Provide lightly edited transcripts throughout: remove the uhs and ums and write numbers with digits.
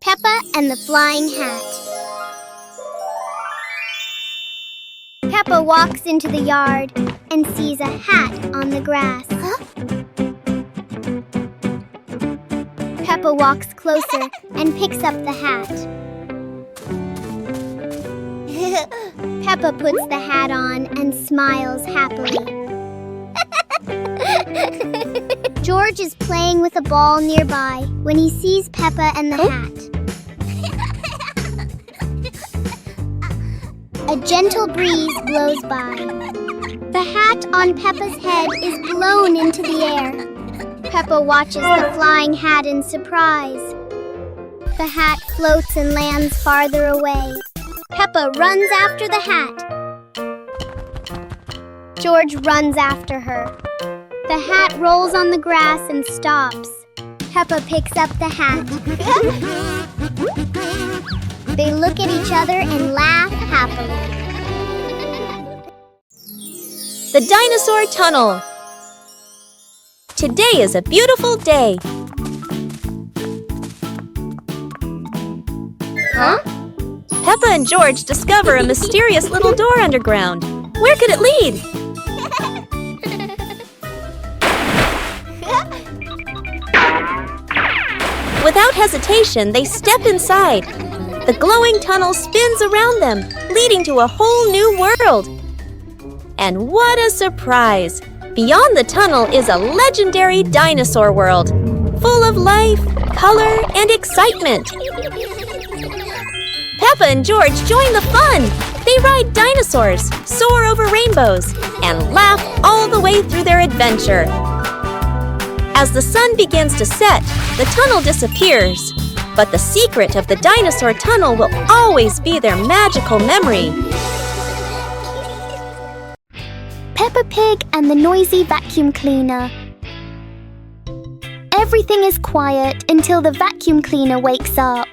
Peppa and the Flying Hat. Peppa walks into the yard and sees a hat on the grass. Peppa walks closer and picks up the hat. Peppa puts the hat on and smiles happily. George is playing with a ball nearby when he sees Peppa and the hat. A gentle breeze blows by. The hat on Peppa's head is blown into the air. Peppa watches the flying hat in surprise. The hat floats and lands farther away. Peppa runs after the hat. George runs after her. The hat rolls on the grass and stops. Peppa picks up the hat. They look at each other and laugh happily. The Dinosaur Tunnel. Today is a beautiful day. Huh? Peppa and George discover a mysterious little door underground. Where could it lead? Without hesitation, they step inside. The glowing tunnel spins around them, leading to a whole new world. And what a surprise! Beyond the tunnel is a legendary dinosaur world, full of life, color, and excitement. Peppa and George join the fun. They ride dinosaurs, soar over rainbows, and laugh all the way through their adventure. As the sun begins to set, the tunnel disappears. But the secret of the dinosaur tunnel will always be their magical memory. Peppa Pig and the noisy vacuum cleaner. Everything is quiet until the vacuum cleaner wakes up.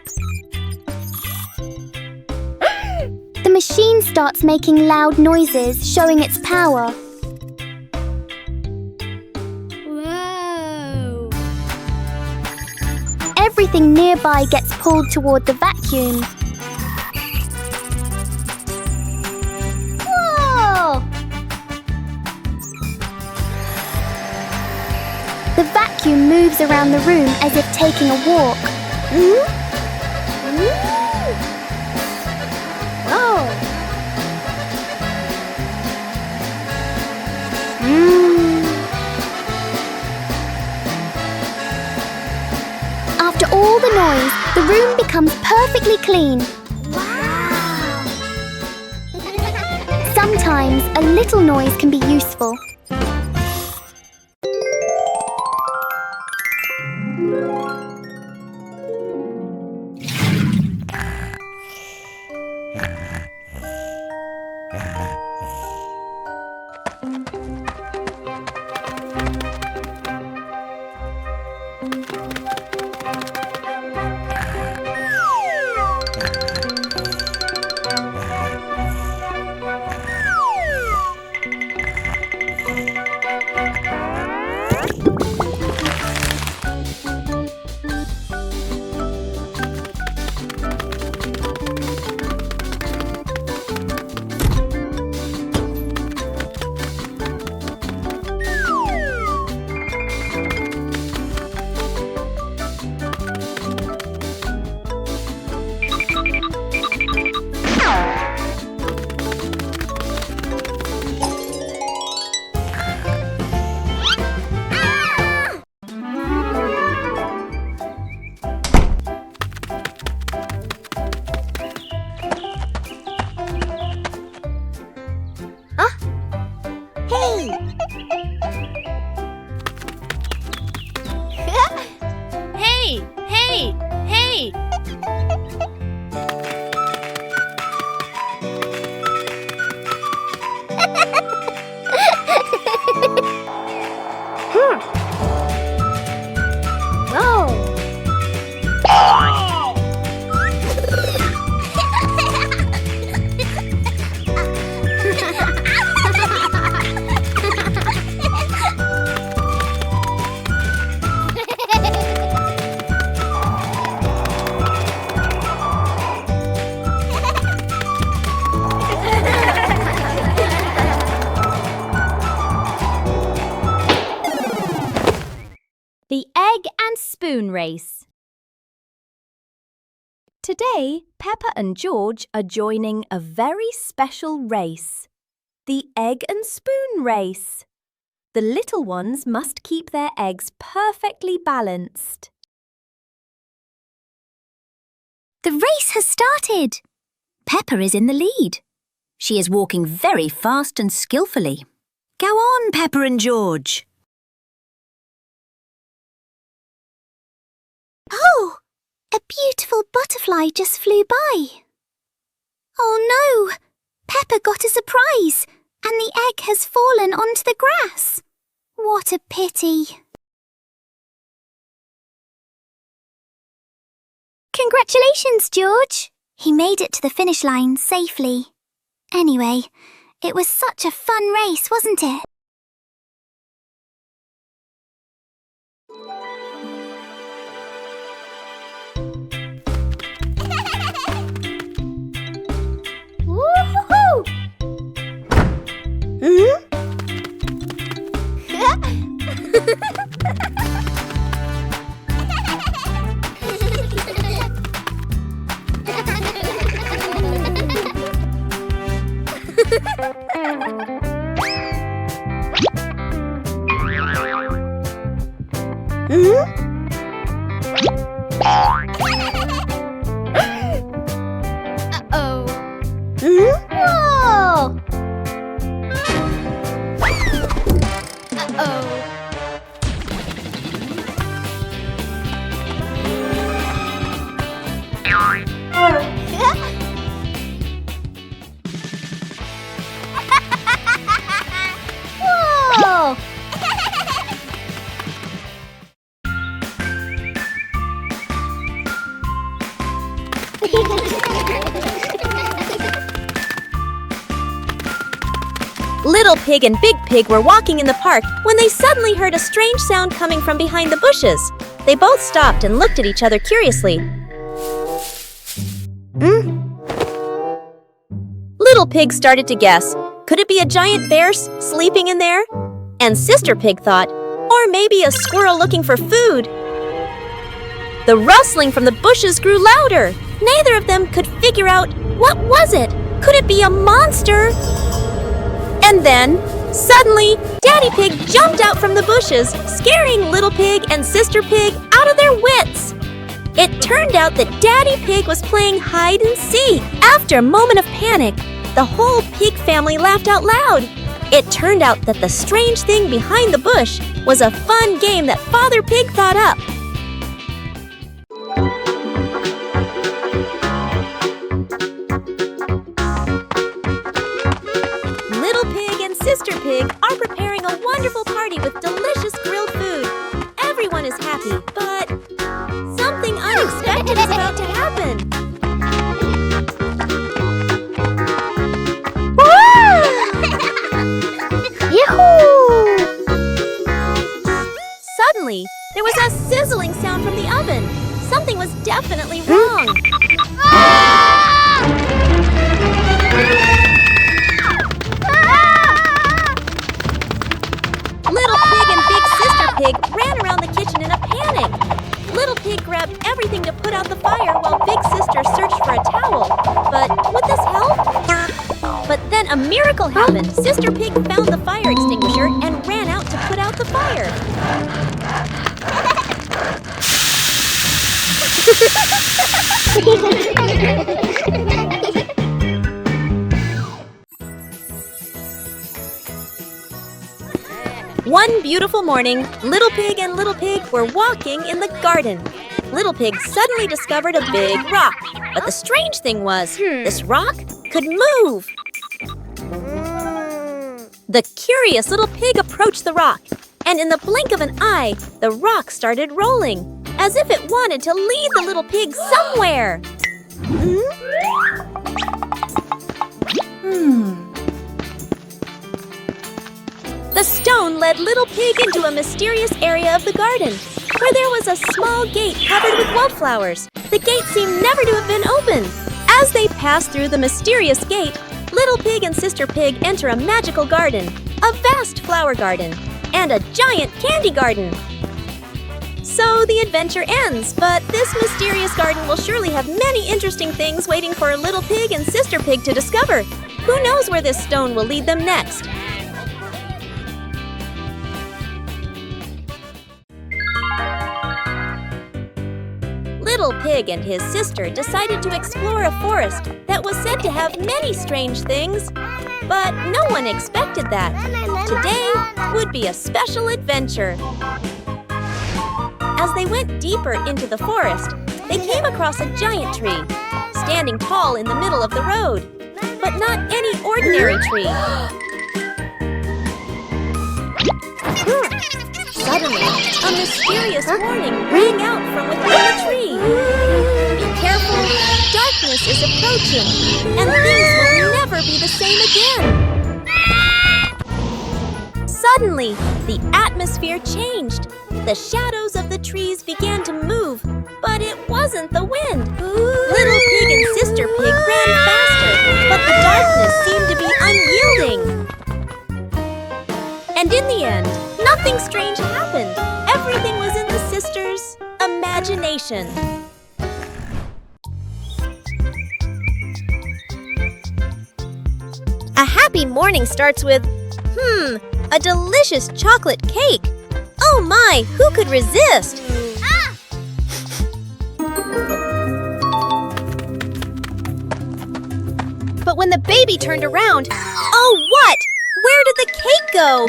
The machine starts making loud noises, showing its power. Whoa! Everything nearby gets pulled toward the vacuum. Whoa! The vacuum moves around the room as if taking a walk. After all the noise, the room becomes perfectly clean. Wow! Sometimes a little noise can be useful. spoon race. Today, Peppa and George are joining a very special race, the egg and spoon race. The little ones must keep their eggs perfectly balanced. The race has started. Peppa is in the lead. She is walking very fast and skillfully. Go on, Peppa and George. Oh, a beautiful butterfly just flew by. Oh no, Peppa got a surprise and the egg has fallen onto the grass. What a pity. Congratulations, George. He made it to the finish line safely. Anyway, it was such a fun race, wasn't it? Woo-hoo-hoo! Uh-oh. Whoa! Uh-oh. Whoa! Little Pig and Big Pig were walking in the park when they suddenly heard a strange sound coming from behind the bushes. They both stopped and looked at each other curiously. Little Pig started to guess. Could it be a giant bear sleeping in there? And Sister Pig thought, or maybe a squirrel looking for food. The rustling from the bushes grew louder. Neither of them could figure out, what was it? Could it be a monster? And then, suddenly, Daddy Pig jumped out from the bushes, scaring Little Pig and Sister Pig out of their wits. It turned out that Daddy Pig was playing hide and seek. After a moment of panic, the whole pig family laughed out loud. It turned out that the strange thing behind the bush was a fun game that Father Pig thought up. Little Pig and Sister Pig are preparing a wonderful party with delicious grilled food. Everyone is happy, but something unexpected is about to happen. Suddenly, there was a sizzling sound from the oven. Something was definitely wrong. Little Pig and Big Sister Pig ran around the kitchen in a panic. Little Pig grabbed everything to put out the fire while Big Sister searched for a towel. But would this help? But then a miracle happened. Sister Pig found the fire extinguisher and ran out to put out the fire. One beautiful morning, Little Pig and Little Pig were walking in the garden. Little Pig suddenly discovered a big rock. But the strange thing was, this rock could move. The curious little pig approached the rock, and in the blink of an eye, the rock started rolling, as if it wanted to lead the little pig somewhere. The stone led Little Pig into a mysterious area of the garden, where there was a small gate covered with wildflowers. The gate seemed never to have been opened. As they passed through the mysterious gate, Little Pig and Sister Pig enter a magical garden, a vast flower garden, and a giant candy garden. So the adventure ends, but this mysterious garden will surely have many interesting things waiting for Little Pig and Sister Pig to discover. Who knows where this stone will lead them next? Little Pig and his sister decided to explore a forest that was said to have many strange things. But no one expected that. Today would be a special adventure. As they went deeper into the forest, they came across a giant tree, standing tall in the middle of the road. But not any ordinary tree. Suddenly, a mysterious warning rang out from within the tree. Be careful, darkness is approaching, and things will never be the same again. Suddenly, the atmosphere changed. The shadows of the trees began to move, but it wasn't the wind. Little Pig and Sister Pig ran faster, but the darkness seemed to be unyielding. And in the end, nothing strange happened. Everything was in the sisters' imagination. A happy morning starts with, a delicious chocolate cake. Oh my, who could resist? But when the baby turned around, oh what? Where did the cake go?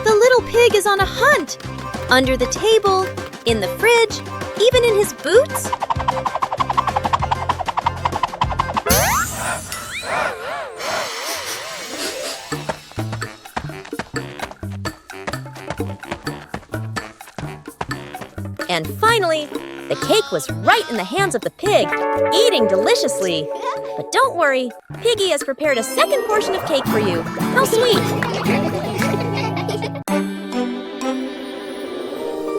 The little pig is on a hunt. Under the table, in the fridge, even in his boots. And finally, the cake was right in the hands of the pig, eating deliciously. But don't worry, Piggy has prepared a second portion of cake for you. How sweet!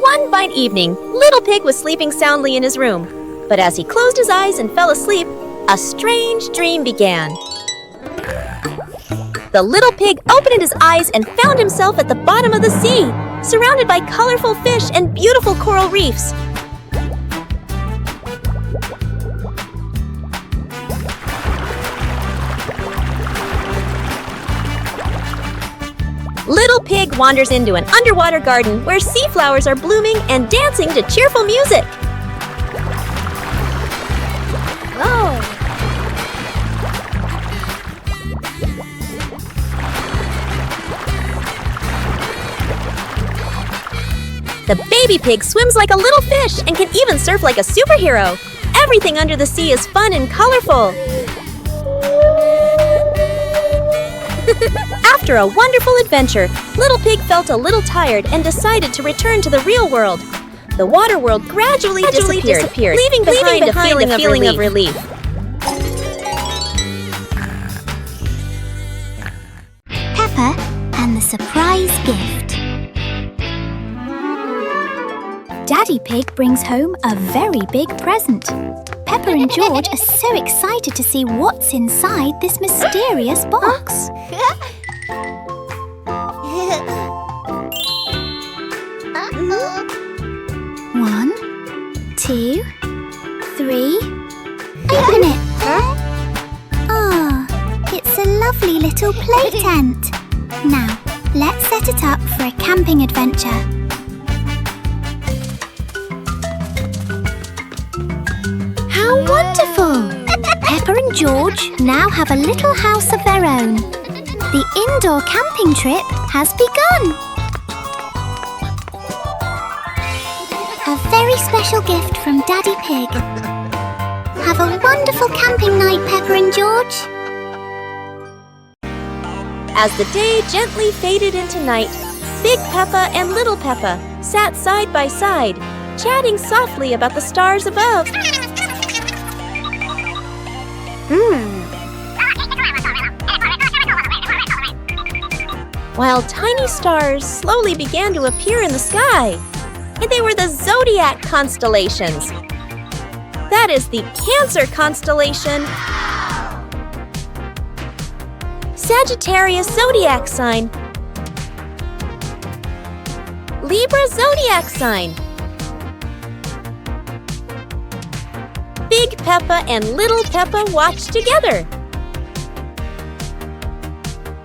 One fine evening, Little Pig was sleeping soundly in his room. But as he closed his eyes and fell asleep, a strange dream began. The little pig opened his eyes and found himself at the bottom of the sea, surrounded by colorful fish and beautiful coral reefs. Little Pig wanders into an underwater garden where sea flowers are blooming and dancing to cheerful music. Whoa! The baby pig swims like a little fish and can even surf like a superhero. Everything under the sea is fun and colorful. After a wonderful adventure, Little Pig felt a little tired and decided to return to the real world. The water world gradually disappeared, leaving behind a feeling of relief. Peppa and the surprise gift. Daddy Pig brings home a very big present. Peppa and George are so excited to see what's inside this mysterious box. One, two, three. Open it. Ah, it's a lovely little play tent. Now, let's set it up for a camping adventure. How wonderful! Peppa and George now have a little house of their own. The indoor camping trip has begun. A very special gift from Daddy Pig. Have a wonderful camping night, Peppa and George. As the day gently faded into night, Big Peppa and Little Peppa sat side by side, chatting softly about the stars above. While tiny stars slowly began to appear in the sky, and they were the zodiac constellations. That is the Cancer constellation Sagittarius zodiac sign. Libra zodiac sign. Big Peppa and Little Peppa watch together.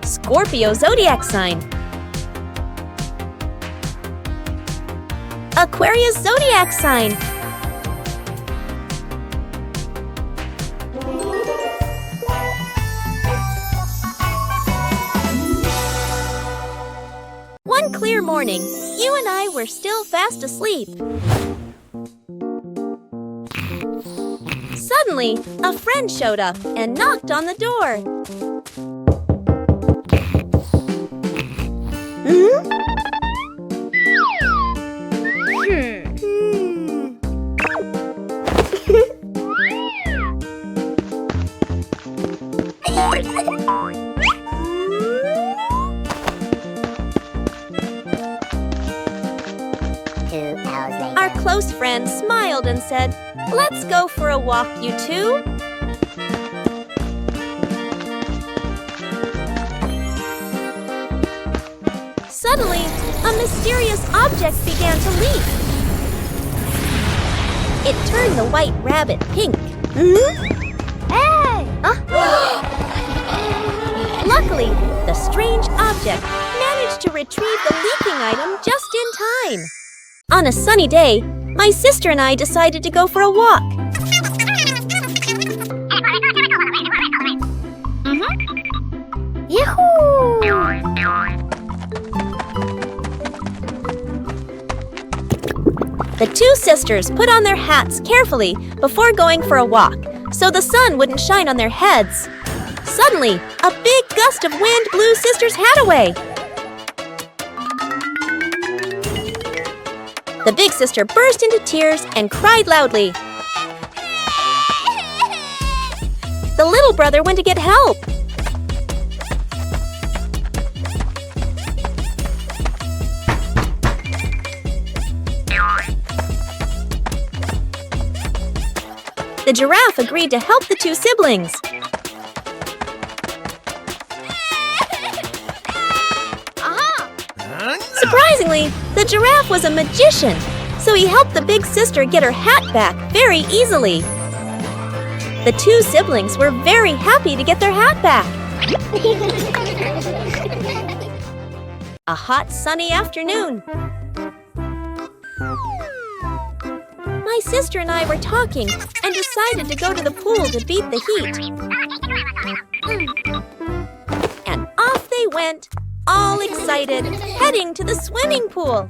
Scorpio zodiac sign. Aquarius zodiac sign. One clear morning, you and I were still fast asleep. Suddenly, a friend showed up and knocked on the door. Our close friend smiled and said, "Let's go for a walk, you two." Suddenly, a mysterious object began to leap. It turned the white rabbit pink. Hey! Luckily, the strange object managed to retrieve the leaking item just in time. On a sunny day, my sister and I decided to go for a walk. Yahoo! The two sisters put on their hats carefully before going for a walk, so the sun wouldn't shine on their heads. Suddenly, a big gust of wind blew Sister's hat away. The big sister burst into tears and cried loudly. The little brother went to get help. The giraffe agreed to help the two siblings. Surprisingly, the giraffe was a magician, so he helped the big sister get her hat back very easily. The two siblings were very happy to get their hat back. A hot, sunny afternoon. My sister and I were talking and decided to go to the pool to beat the heat. And off they went, all excited, heading to the swimming pool.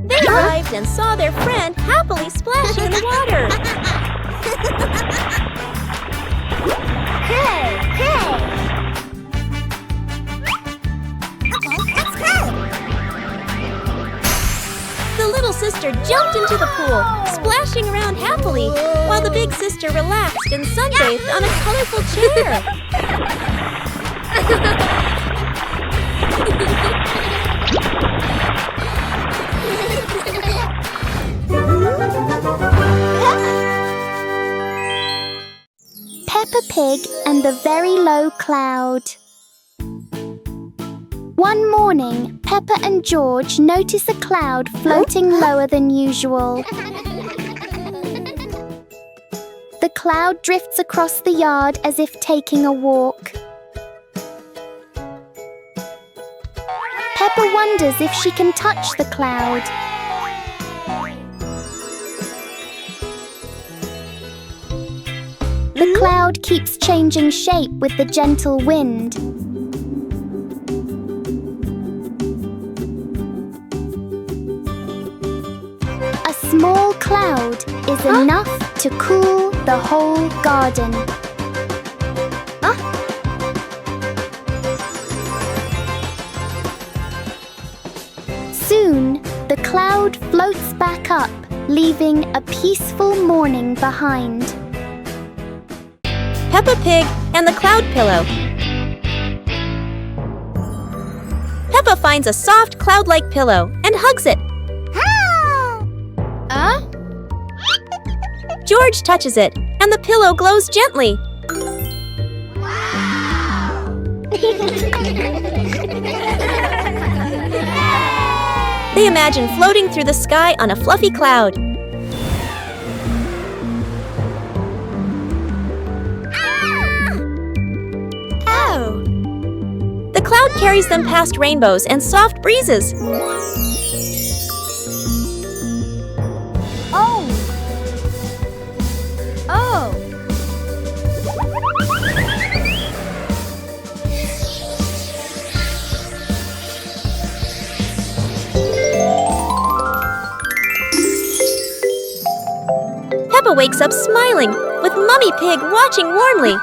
They arrived and saw their friend happily splashing in the water. Hey! Hey! The little sister jumped into the pool, splashing around happily, while the big sister relaxed and sunbathed on a colorful chair. Peppa Pig and the Very Low Cloud. One morning, Peppa and George notice a cloud floating lower than usual. The cloud drifts across the yard as if taking a walk. Peppa wonders if she can touch the cloud. The cloud keeps changing shape with the gentle wind. A small cloud is enough to cool the whole garden. Soon, the cloud floats back up, leaving a peaceful morning behind. Peppa Pig and the Cloud Pillow. Peppa finds a soft cloud-like pillow and hugs it. George touches it, and the pillow glows gently. They imagine floating through the sky on a fluffy cloud. Oh! The cloud carries them past rainbows and soft breezes. Oh! Oh! Peppa wakes up smiling, with Mummy Pig watching warmly.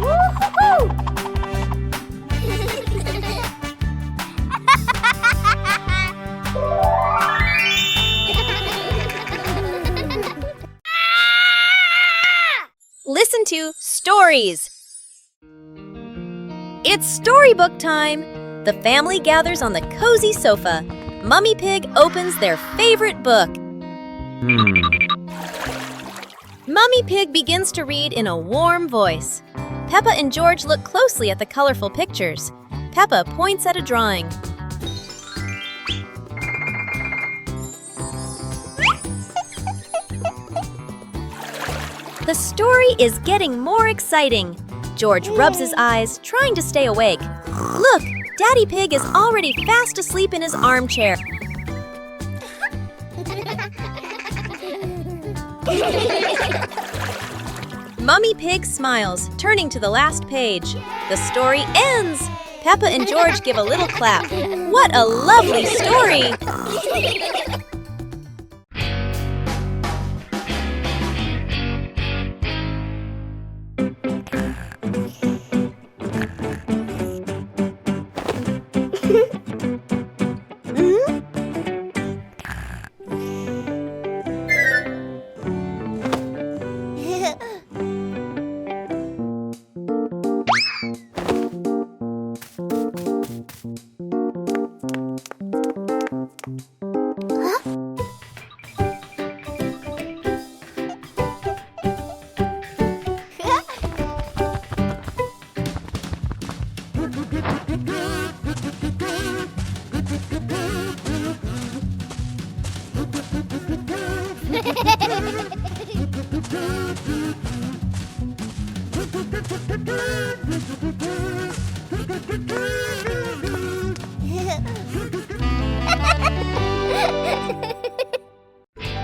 Whoa! Listen to stories. It's storybook time. The family gathers on the cozy sofa. Mummy Pig opens their favorite book. Mummy Pig begins to read in a warm voice. Peppa and George look closely at the colorful pictures. Peppa points at a drawing. The story is getting more exciting. George rubs his eyes, trying to stay awake. Look, Daddy Pig is already fast asleep in his armchair. Mummy Pig smiles, turning to the last page. The story ends. Peppa and George give a little clap. What a lovely story!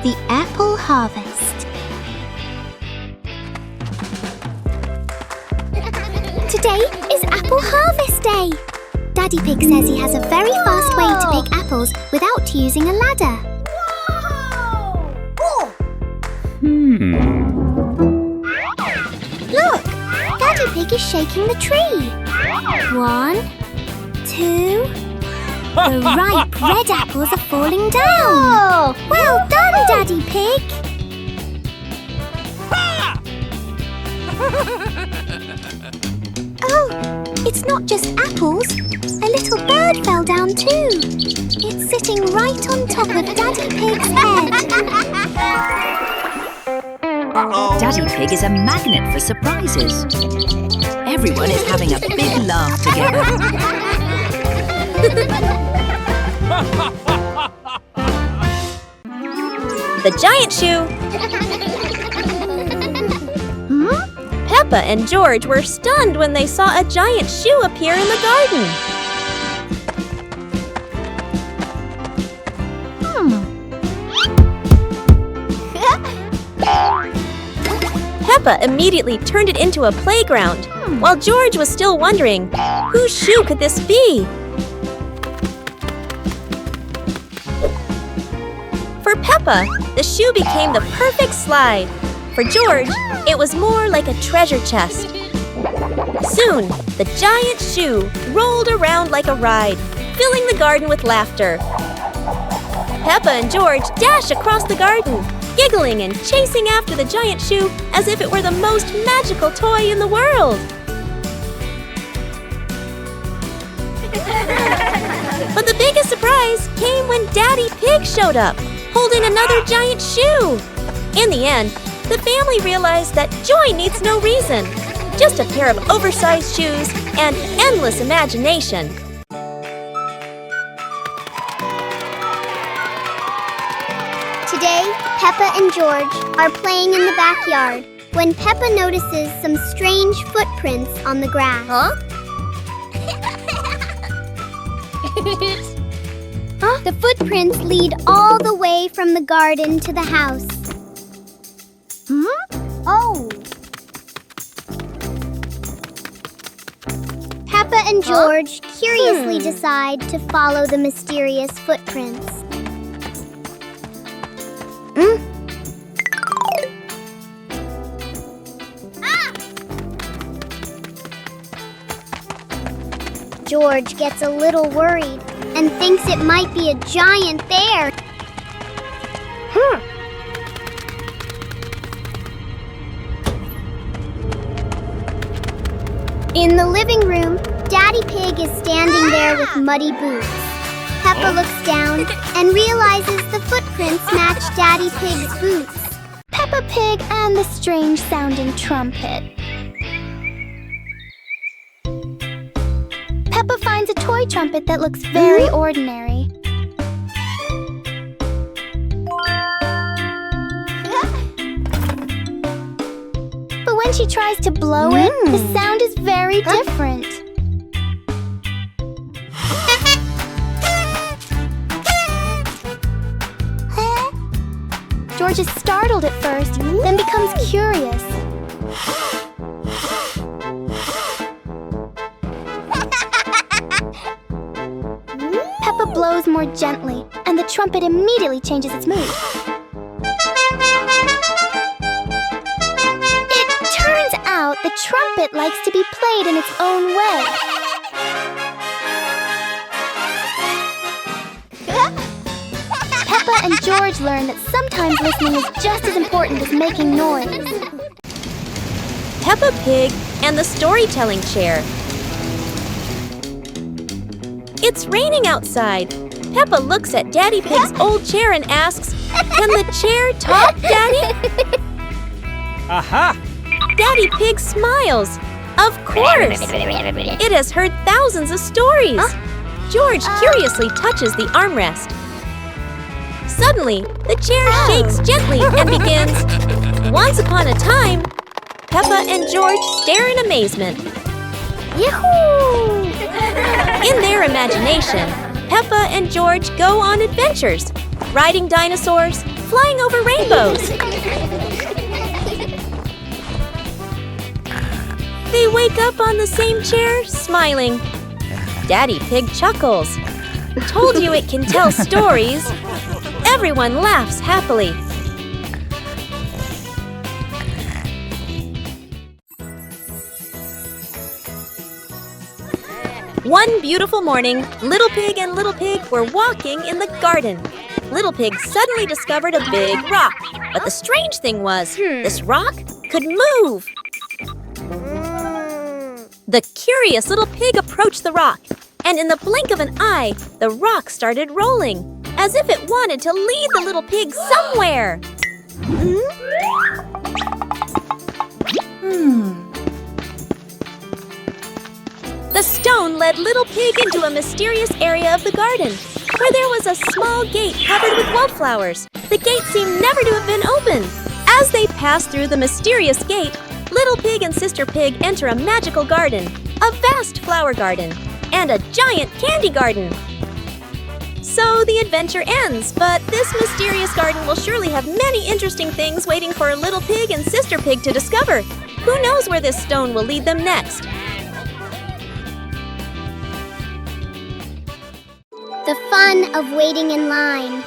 The apple harvest. Today is apple harvest day. Daddy Pig says he has a very fast way to pick apples without using a ladder. Look! Daddy Pig is shaking the tree. 1, 2... The ripe red apples are falling down. Well done, Daddy Pig. Oh, it's not just apples. A little bird fell down too. It's sitting right on top of Daddy Pig's head. Daddy Pig is a magnet for surprises. Everyone is having a big laugh together. The giant shoe. Peppa and George were stunned when they saw a giant shoe appear in the garden. Peppa immediately turned it into a playground, while George was still wondering, whose shoe could this be? For Peppa, the shoe became the perfect slide. For George, it was more like a treasure chest. Soon, the giant shoe rolled around like a ride, filling the garden with laughter. Peppa and George dashed across the garden, giggling and chasing after the giant shoe as if it were the most magical toy in the world. But the biggest surprise came when Daddy Pig showed up, holding another giant shoe. In the end, the family realized that joy needs no reason, just a pair of oversized shoes and endless imagination. Today, Peppa and George are playing in the backyard when Peppa notices some strange footprints on the grass. Huh? The footprints lead all the way from the garden to the house. Oh! Peppa and George curiously decide to follow the mysterious footprints. George gets a little worried and thinks it might be a giant bear. In the living room, Daddy Pig is standing there with muddy boots. Peppa looks down and realizes the footprints match Daddy Pig's boots. Peppa Pig and the strange-sounding trumpet. Peppa finds a toy trumpet that looks very ordinary. But when she tries to blow it, the sound is very different. George is startled at first, then becomes curious. Peppa blows more gently, and the trumpet immediately changes its mood. It turns out the trumpet likes to be played in its own way. Peppa and George learn that sometimes listening is just as important as making noise. Peppa Pig and the storytelling chair. It's raining outside. Peppa looks at Daddy Pig's old chair and asks, "Can the chair talk, Daddy?" Aha! Daddy Pig smiles. Of course! It has heard thousands of stories. George curiously touches the armrest. Suddenly, the chair shakes gently and begins, "Once upon a time." Peppa and George stare in amazement. Yahoo! In their imagination, Peppa and George go on adventures, riding dinosaurs, flying over rainbows. They wake up on the same chair, smiling. Daddy Pig chuckles. Told you it can tell stories. Everyone laughs happily. One beautiful morning, Little Pig and Little Pig were walking in the garden. Little Pig suddenly discovered a big rock. But the strange thing was, this rock could move. The curious Little Pig approached the rock, and in the blink of an eye, the rock started rolling, as if it wanted to lead the Little Pig somewhere. The stone led Little Pig into a mysterious area of the garden, where there was a small gate covered with wildflowers. The gate seemed never to have been opened. As they passed through the mysterious gate, Little Pig and Sister Pig enter a magical garden, a vast flower garden, and a giant candy garden. So the adventure ends, but this mysterious garden will surely have many interesting things waiting for Little Pig and Sister Pig to discover. Who knows where this stone will lead them next? The fun of waiting in line.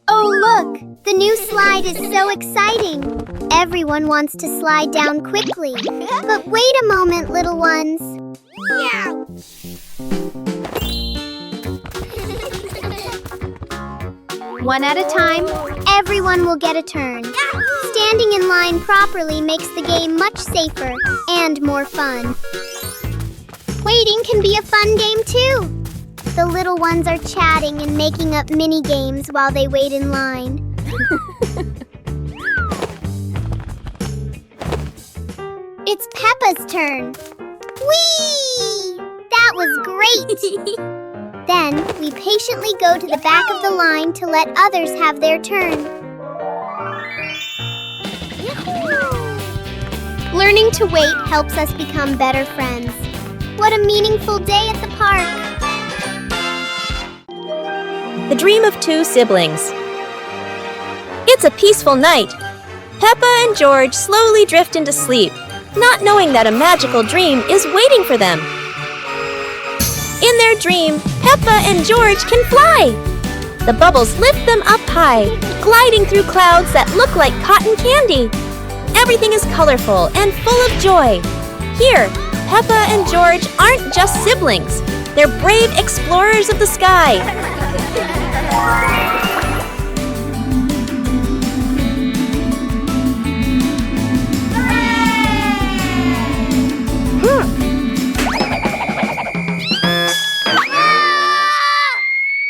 Oh, look! The new slide is so exciting! Everyone wants to slide down quickly. But wait a moment, little ones. One at a time, everyone will get a turn. Standing in line properly makes the game much safer and more fun. Waiting can be a fun game too. The little ones are chatting and making up mini games while they wait in line. It's Peppa's turn. Whee! That was great! Then we patiently go to the back of the line to let others have their turn. Learning to wait helps us become better friends. What a meaningful day at the park! The Dream of Two Siblings. It's a peaceful night. Peppa and George slowly drift into sleep, not knowing that a magical dream is waiting for them. In their dream, Peppa and George can fly. The bubbles lift them up high, gliding through clouds that look like cotton candy. Everything is colorful and full of joy. Here, Peppa and George aren't just siblings. They're brave explorers of the sky.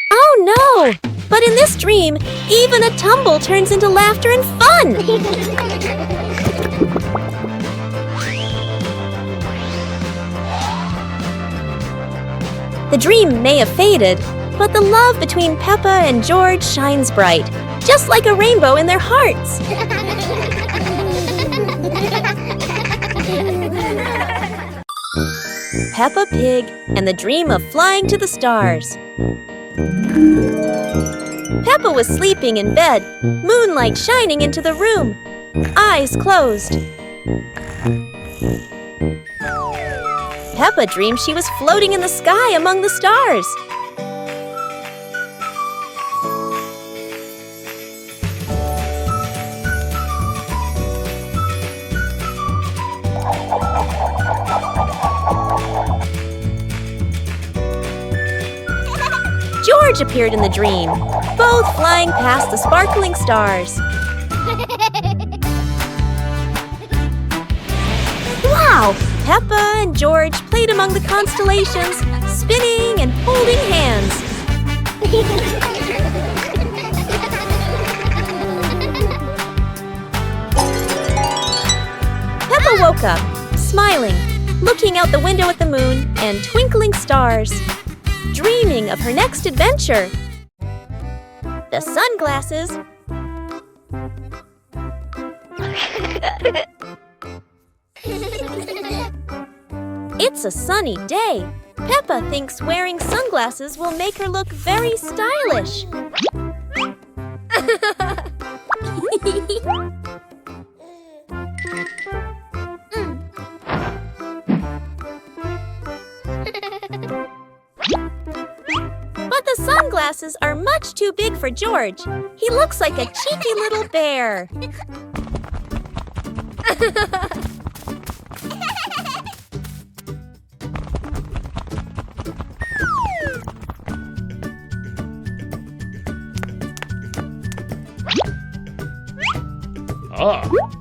Oh no! But in this dream, even a tumble turns into laughter and fun! The dream may have faded, but the love between Peppa and George shines bright, just like a rainbow in their hearts. Peppa Pig and the Dream of Flying to the Stars. Peppa was sleeping in bed, moonlight shining into the room, eyes closed. Peppa dreamed she was floating in the sky among the stars. George appeared in the dream, both flying past the sparkling stars. Wow! Peppa and George played among the constellations, spinning and holding hands. Peppa woke up, smiling, looking out the window at the moon and twinkling stars, dreaming of her next adventure. The sunglasses. It's a sunny day. Peppa thinks wearing sunglasses will make her look very stylish. But the sunglasses are much too big for George. He looks like a cheeky little bear.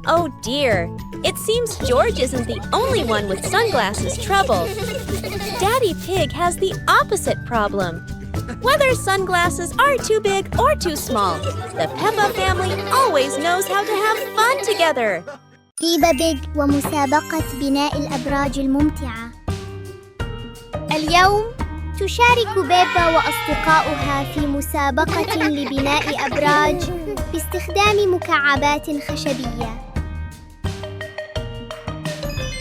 Oh dear, it seems George isn't the only one with sunglasses trouble. Daddy Pig has the opposite problem. Whether sunglasses are too big or too small, the Peppa family always knows how to have fun together. Peppa Pig ومسابقة بناء الأبراج الممتعة. اليوم تشارك بيبا وأصدقاؤها في مسابقة لبناء أبراج باستخدام مكعبات خشبية.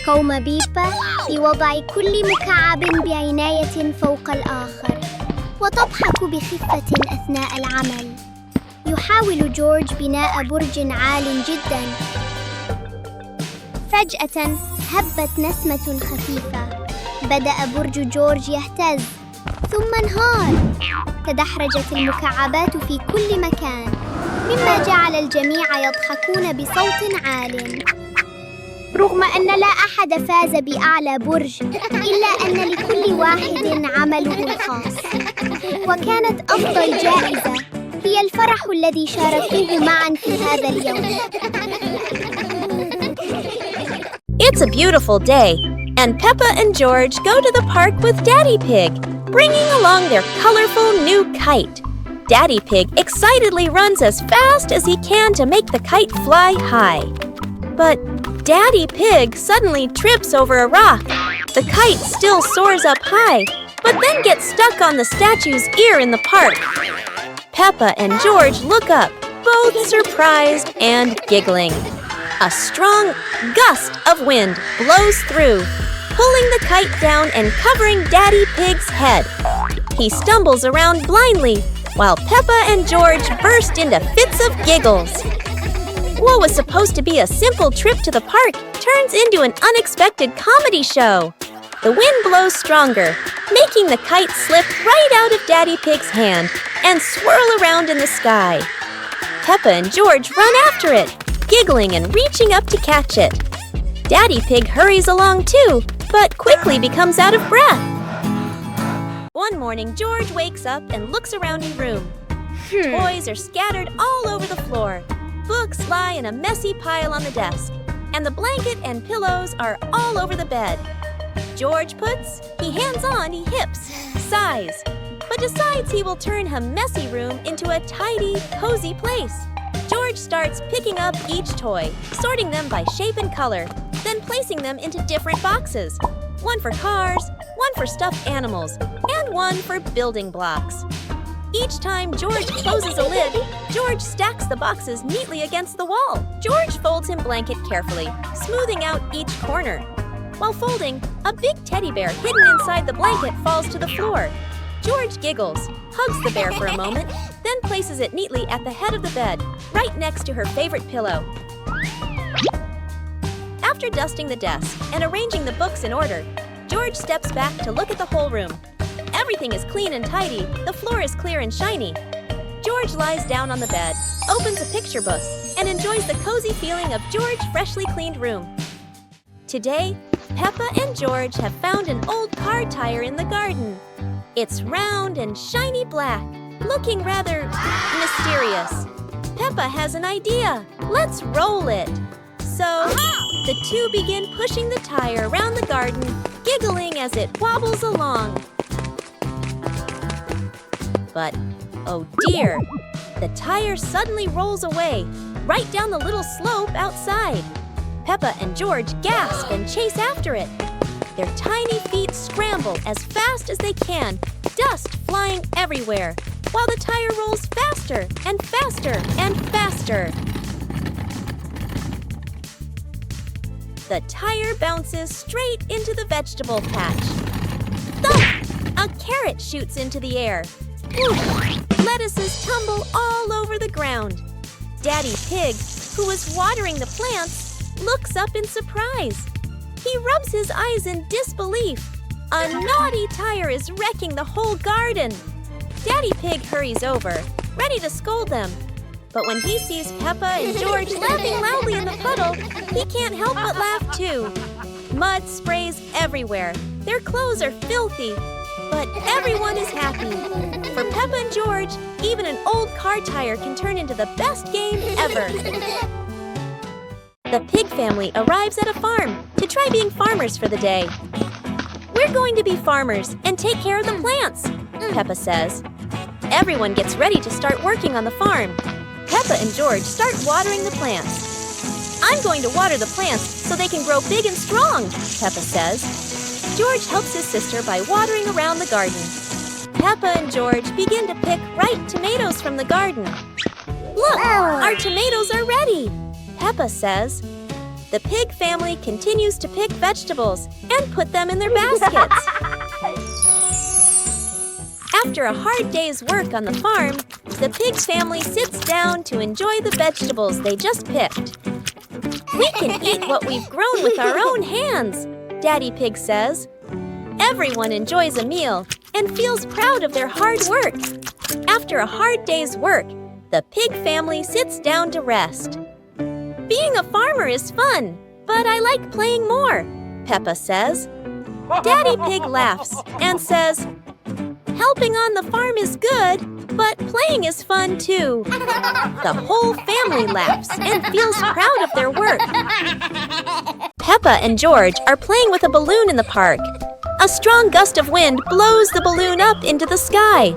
قام بيبا بوضع كل مكعب بعناية فوق الآخر، وتضحك بخفة أثناء العمل. يحاول جورج بناء برج عال جداً. فجأة هبت نسمة خفيفة. بدأ برج جورج يهتز ثم انهار. تدحرجت المكعبات في كل مكان مما جعل الجميع يضحكون بصوت عال. رغم أن لا أحد فاز بأعلى برج إلا أن لكل واحد عمله الخاص. وكانت أفضل جائزة هي الفرح الذي شاركوه معا في هذا اليوم. It's a beautiful day, and Peppa and George go to the park with Daddy Pig, bringing along their colorful new kite. Daddy Pig excitedly runs as fast as he can to make the kite fly high. But Daddy Pig suddenly trips over a rock. The kite still soars up high, but then gets stuck on the statue's ear in the park. Peppa and George look up, both surprised and giggling. A strong gust of wind blows through, pulling the kite down and covering Daddy Pig's head. He stumbles around blindly, while Peppa and George burst into fits of giggles. What was supposed to be a simple trip to the park turns into an unexpected comedy show. The wind blows stronger, making the kite slip right out of Daddy Pig's hand and swirl around in the sky. Peppa and George run after it, giggling and reaching up to catch it. Daddy Pig hurries along too, but quickly becomes out of breath. One morning, George wakes up and looks around his room. Toys are scattered all over the floor. Books lie in a messy pile on the desk, and the blanket and pillows are all over the bed. George puts, he hands on, he hips, sighs, but decides he will turn her messy room into a tidy, cozy place. George starts picking up each toy, sorting them by shape and color, then placing them into different boxes. One for cars, one for stuffed animals, and one for building blocks. Each time George closes a lid, George stacks the boxes neatly against the wall. George folds his blanket carefully, smoothing out each corner. While folding, a big teddy bear hidden inside the blanket falls to the floor. George giggles, hugs the bear for a moment, then places it neatly at the head of the bed, right next to her favorite pillow. After dusting the desk and arranging the books in order, George steps back to look at the whole room. Everything is clean and tidy, the floor is clear and shiny. George lies down on the bed, opens a picture book, and enjoys the cozy feeling of George's freshly cleaned room. Today, Peppa and George have found an old car tire in the garden. It's round and shiny black, looking rather mysterious. Peppa has an idea. Let's roll it. So, the two begin pushing the tire around the garden, giggling as it wobbles along. But, oh dear, the tire suddenly rolls away, right down the little slope outside. Peppa and George gasp and chase after it. Their tiny feet scramble as fast as they can, dust flying everywhere, while the tire rolls faster and faster and faster. The tire bounces straight into the vegetable patch. Thump! A carrot shoots into the air. Whoosh! Lettuces tumble all over the ground. Daddy Pig, who was watering the plants, looks up in surprise. He rubs his eyes in disbelief. A naughty tire is wrecking the whole garden. Daddy Pig hurries over, ready to scold them. But when he sees Peppa and George laughing loudly in the puddle, he can't help but laugh too. Mud sprays everywhere. Their clothes are filthy, but everyone is happy. For Peppa and George, even an old car tire can turn into the best game ever. The pig family arrives at a farm to try being farmers for the day. We're going to be farmers and take care of the plants, Peppa says. Everyone gets ready to start working on the farm. Peppa and George start watering the plants. I'm going to water the plants so they can grow big and strong, Peppa says. George helps his sister by watering around the garden. Peppa and George begin to pick ripe tomatoes from the garden. Look, our tomatoes are ready, Peppa says. The pig family continues to pick vegetables and put them in their baskets. After a hard day's work on the farm, the pig family sits down to enjoy the vegetables they just picked. "We can eat what we've grown with our own hands," Daddy Pig says. Everyone enjoys a meal and feels proud of their hard work. After a hard day's work, the pig family sits down to rest. "Being a farmer is fun, but I like playing more," Peppa says. Daddy Pig laughs and says, "Helping on the farm is good, but playing is fun too." The whole family laughs and feels proud of their work. Peppa and George are playing with a balloon in the park. A strong gust of wind blows the balloon up into the sky.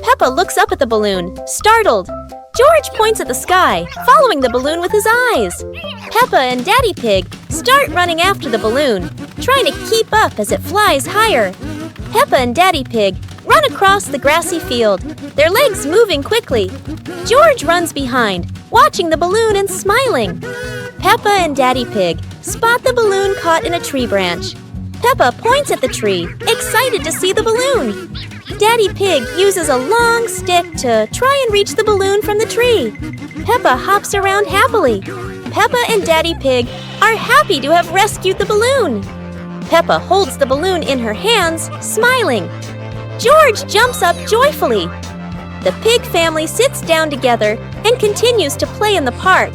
Peppa looks up at the balloon, startled. George points at the sky, following the balloon with his eyes. Peppa and Daddy Pig start running after the balloon, trying to keep up as it flies higher. Peppa and Daddy Pig run across the grassy field, their legs moving quickly. George runs behind, watching the balloon and smiling. Peppa and Daddy Pig spot the balloon caught in a tree branch. Peppa points at the tree, excited to see the balloon. Daddy Pig uses a long stick to try and reach the balloon from the tree. Peppa hops around happily. Peppa and Daddy Pig are happy to have rescued the balloon. Peppa holds the balloon in her hands, smiling. George jumps up joyfully. The pig family sits down together and continues to play in the park.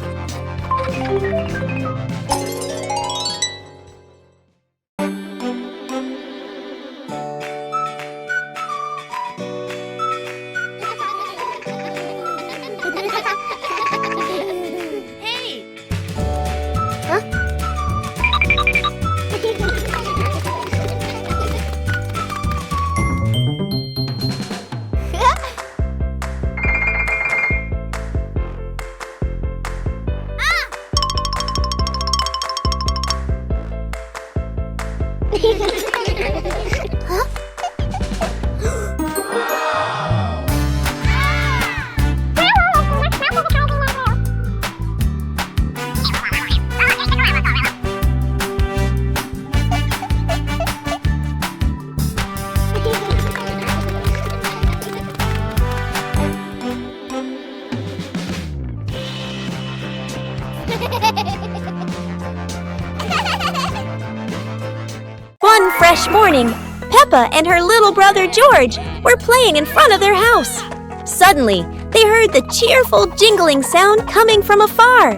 One fresh morning, Peppa and her little brother George were playing in front of their house. Suddenly, they heard the cheerful jingling sound coming from afar.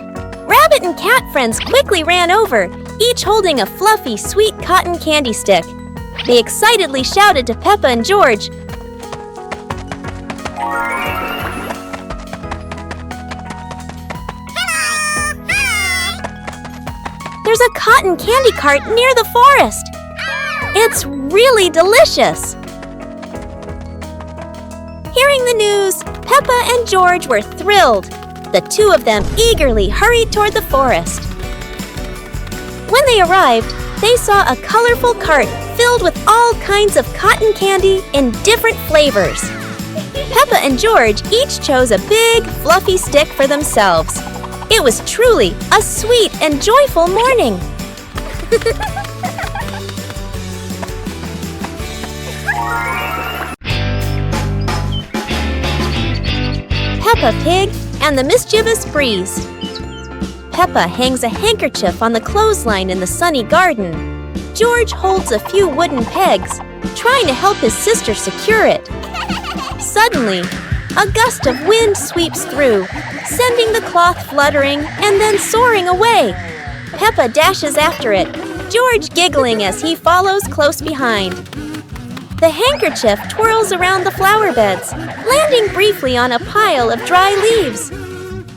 Rabbit and cat friends quickly ran over, each holding a fluffy, sweet cotton candy stick. They excitedly shouted to Peppa and George, "There's a cotton candy cart near the forest. It's really delicious." Hearing the news, Peppa and George were thrilled. The two of them eagerly hurried toward the forest. When they arrived, they saw a colorful cart filled with all kinds of cotton candy in different flavors. Peppa and George each chose a big, fluffy stick for themselves. It was truly a sweet and joyful morning. Peppa Pig and the Mischievous Breeze. Peppa hangs a handkerchief on the clothesline in the sunny garden. George holds a few wooden pegs, trying to help his sister secure it. Suddenly, a gust of wind sweeps through, sending the cloth fluttering and then soaring away. Peppa dashes after it, George giggling as he follows close behind. The handkerchief twirls around the flower beds, landing briefly on a pile of dry leaves.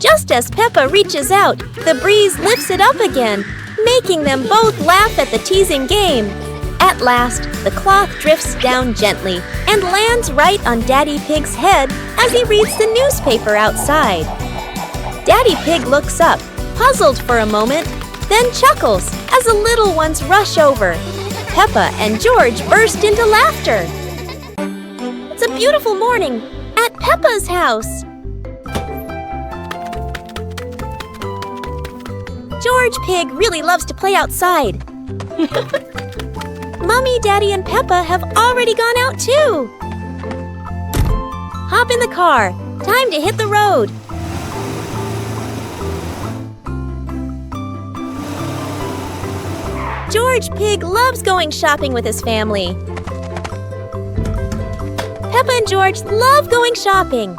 Just as Peppa reaches out, the breeze lifts it up again, making them both laugh at the teasing game. At last, the cloth drifts down gently and lands right on Daddy Pig's head as he reads the newspaper outside. Daddy Pig looks up, puzzled for a moment, then chuckles as the little ones rush over. Peppa and George burst into laughter. It's a beautiful morning at Peppa's house. George Pig really loves to play outside. Mommy, Daddy, and Peppa have already gone out too. hop in the car. Time to hit the road. George Pig loves going shopping with his family. Peppa and George love going shopping.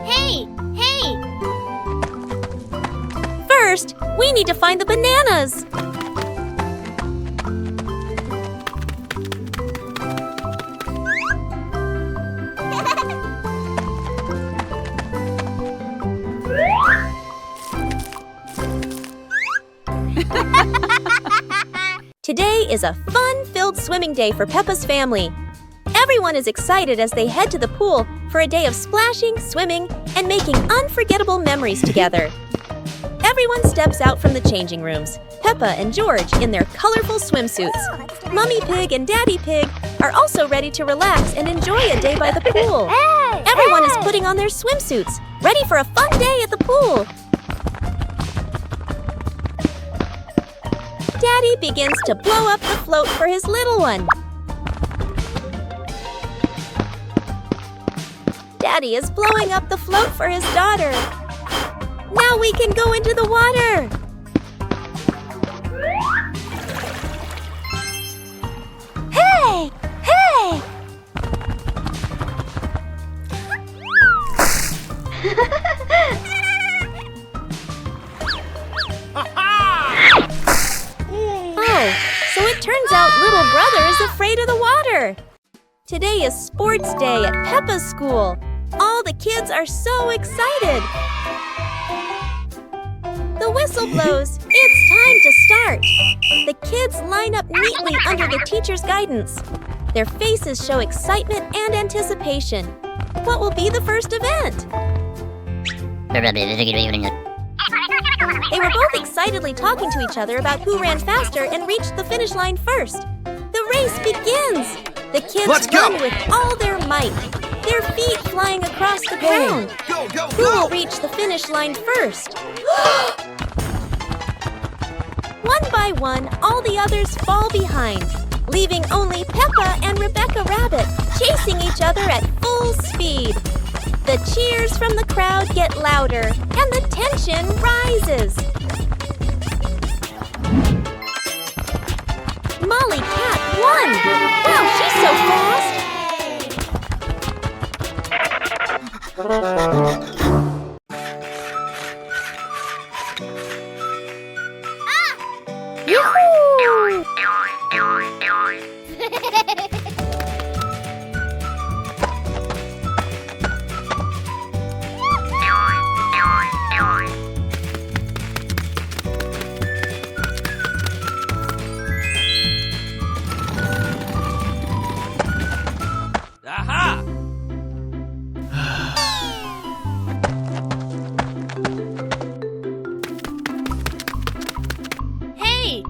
Hey! First, we need to find the bananas. Today is a fun-filled swimming day for Peppa's family. Everyone is excited as they head to the pool for a day of splashing, swimming, and making unforgettable memories together. Everyone steps out from the changing rooms, Peppa and George in their colorful swimsuits. Mummy Pig and Daddy Pig are also ready to relax and enjoy a day by the pool. Everyone is putting on their swimsuits, ready for a fun day at the pool. Daddy begins to blow up the float for his little one. Daddy is blowing up the float for his daughter. Now we can go into the water. Hey! Oh, so it turns out little brother is afraid of the water. Today is sports day at Peppa's school. All the kids are so excited. The whistle blows. It's time to start. The kids line up neatly under the teacher's guidance. Their faces show excitement and anticipation. What will be the first event? They were both excitedly talking to each other about who ran faster and reached the finish line first. The race begins. The kids run with all their might, their feet flying across the ground. Who will reach the finish line first? One by one, all the others fall behind, leaving only Peppa and Rebecca Rabbit chasing each other at full speed. The cheers from the crowd get louder, and the tension rises. Molly Cat won! Wow, she's so fast! Yoo-hoo! Aha! Hey!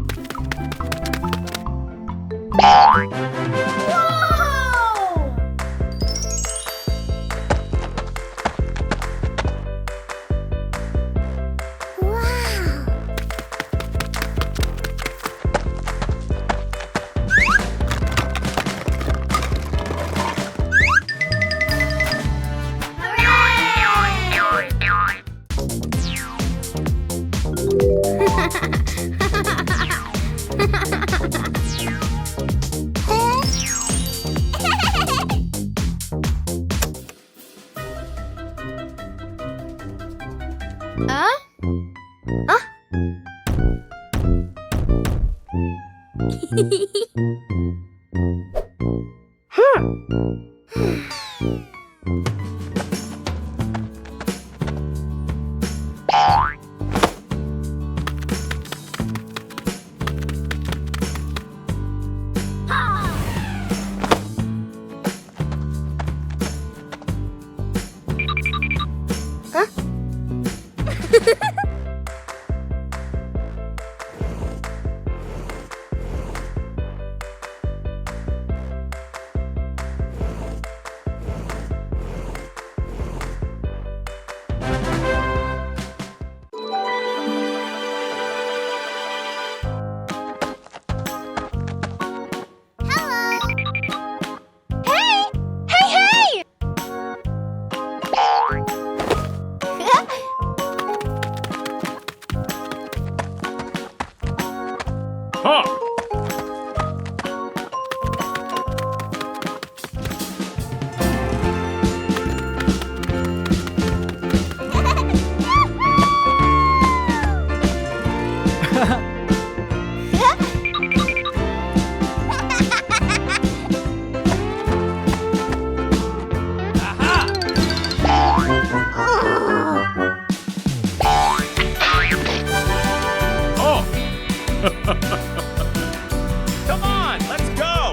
Come on, let's go!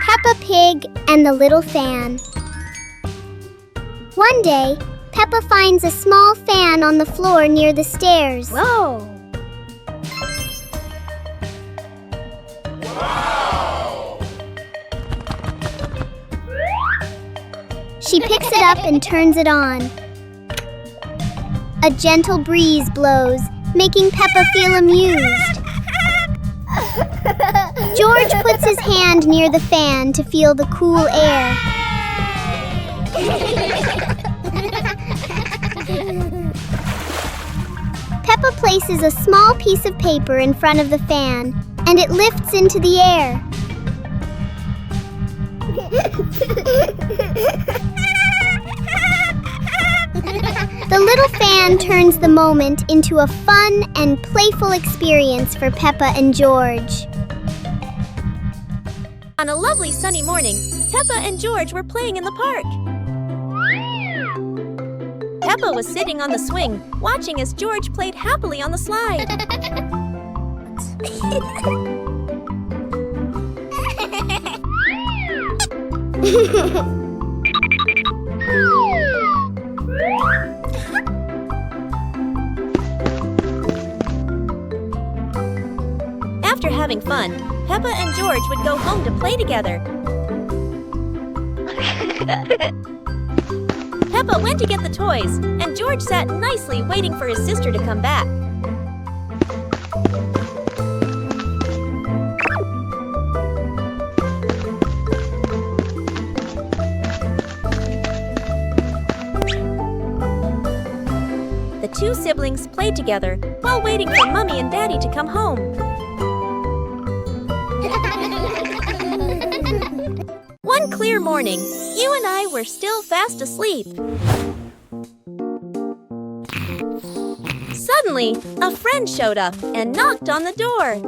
Peppa Pig and the Little Fan. One day, Peppa finds a small fan on the floor near the stairs. Whoa! She picks it up and turns it on. A gentle breeze blows, making Peppa feel amused. George puts his hand near the fan to feel the cool air. Peppa places a small piece of paper in front of the fan, and it lifts into the air. The little fan turns the moment into a fun and playful experience for Peppa and George. On a lovely sunny morning, Peppa and George were playing in the park. Peppa was sitting on the swing, watching as George played happily on the slide. After having fun, Peppa and George would go home to play together. Peppa went to get the toys, and George sat nicely waiting for his sister to come back. The two siblings played together while waiting for Mommy and Daddy to come home. One clear morning, you and I were still fast asleep. Suddenly, a friend showed up and knocked on the door.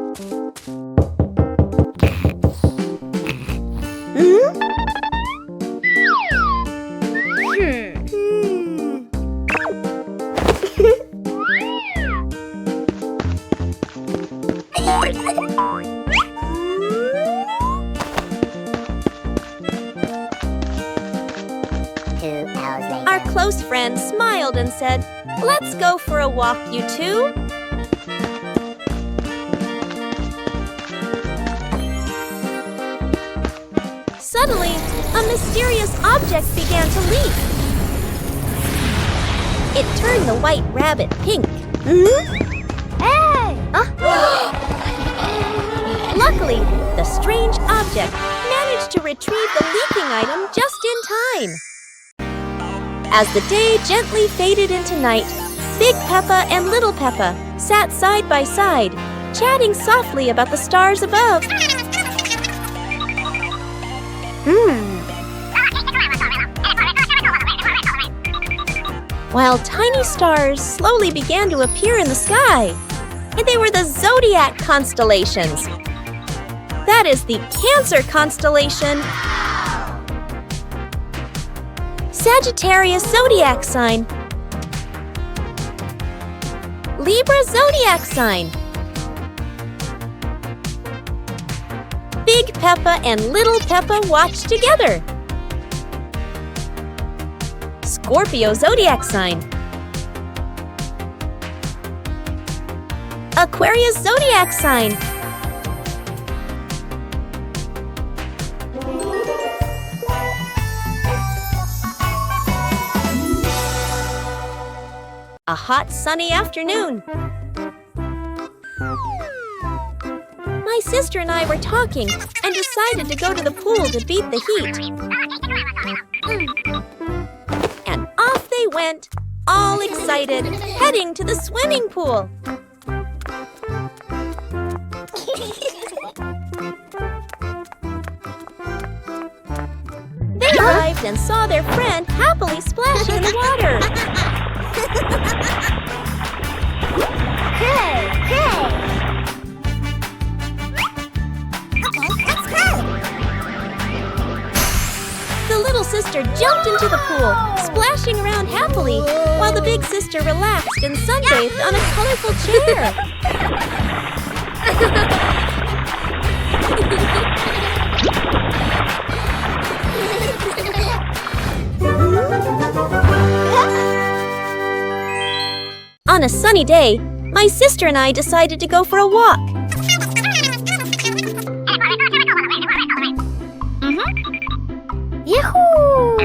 Our close friend smiled and said, "Let's go for a walk, you two." Suddenly, a mysterious object began to leap. It turned the white rabbit pink. Hey! Luckily, the strange object managed to retrieve the leaking item just in time. As the day gently faded into night, Big Peppa and Little Peppa sat side by side, chatting softly about the stars above. While tiny stars slowly began to appear in the sky, and they were the zodiac constellations. That is the Cancer constellation, Sagittarius zodiac sign, Libra zodiac sign, Big Peppa and Little Peppa watch together, Scorpio zodiac sign, Aquarius zodiac sign, a hot sunny afternoon. my sister and I were talking and decided to go to the pool to beat the heat. And off they went, all excited, heading to the swimming pool. They arrived and saw their friend happily splashing in the water. Hey, hey! The little sister jumped into the pool, splashing around happily, while the big sister relaxed and sunbathed on a colorful chair. On a sunny day, my sister and I decided to go for a walk. Yahoo!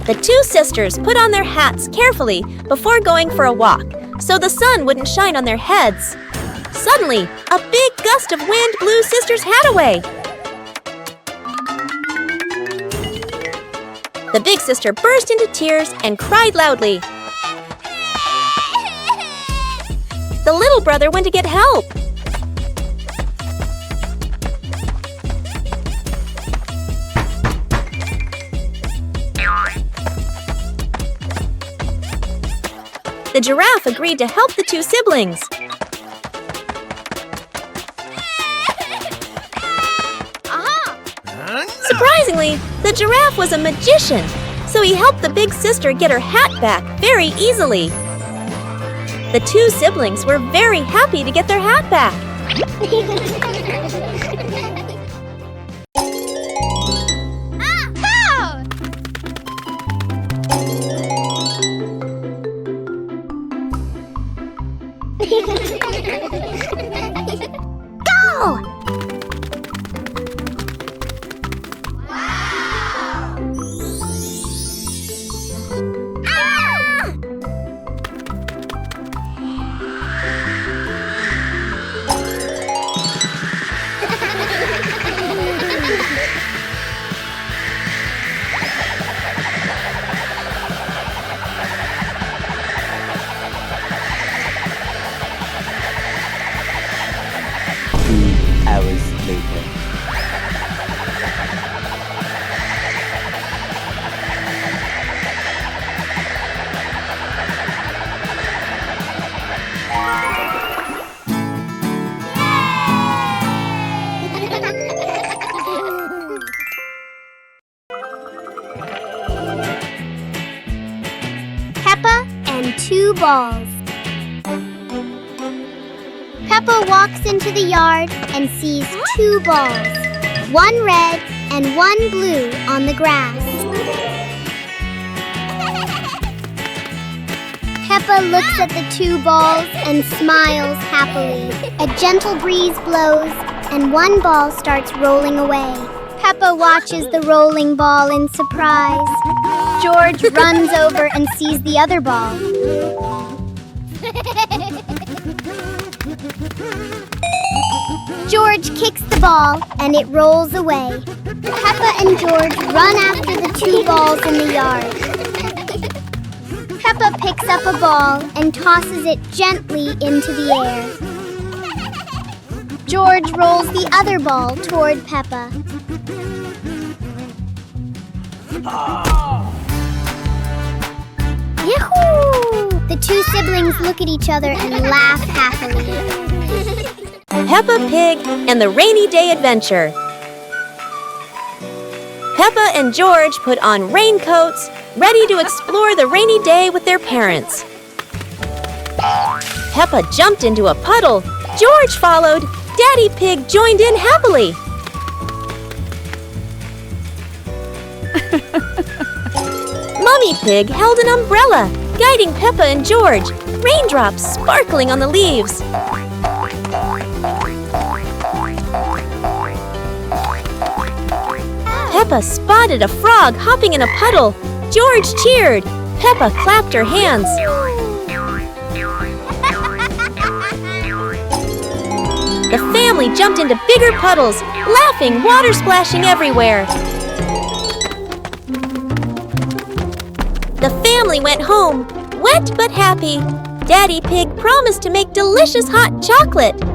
The two sisters put on their hats carefully before going for a walk, so the sun wouldn't shine on their heads. Suddenly, a big gust of wind blew sister's hat away. The big sister burst into tears and cried loudly. The little brother went to get help. The giraffe agreed to help the two siblings. Surprisingly, the giraffe was a magician, so he helped the big sister get her hat back very easily. The two siblings were very happy to get their hat back. Go! Hours later. Peppa and two balls. Peppa walks into the yard and sees two balls, one red and one blue on the grass. Peppa looks at the two balls and smiles happily. A gentle breeze blows and one ball starts rolling away. Peppa watches the rolling ball in surprise. George runs over and sees the other ball. George kicks the ball and it rolls away. Peppa and George run after the two balls in the yard. Peppa picks up a ball and tosses it gently into the air. George rolls the other ball toward Peppa. Yahoo! The two siblings look at each other and laugh happily. Peppa Pig and the Rainy Day Adventure. Peppa and George put on raincoats, ready to explore the rainy day with their parents. Peppa jumped into a puddle. George followed. Daddy Pig joined in happily. Mummy Pig held an umbrella, guiding Peppa and George, raindrops sparkling on the leaves. Peppa spotted a frog hopping in a puddle. George cheered. Peppa clapped her hands. The family jumped into bigger puddles, laughing, water splashing everywhere. The family went home, wet but happy. Daddy Pig promised to make delicious hot chocolate.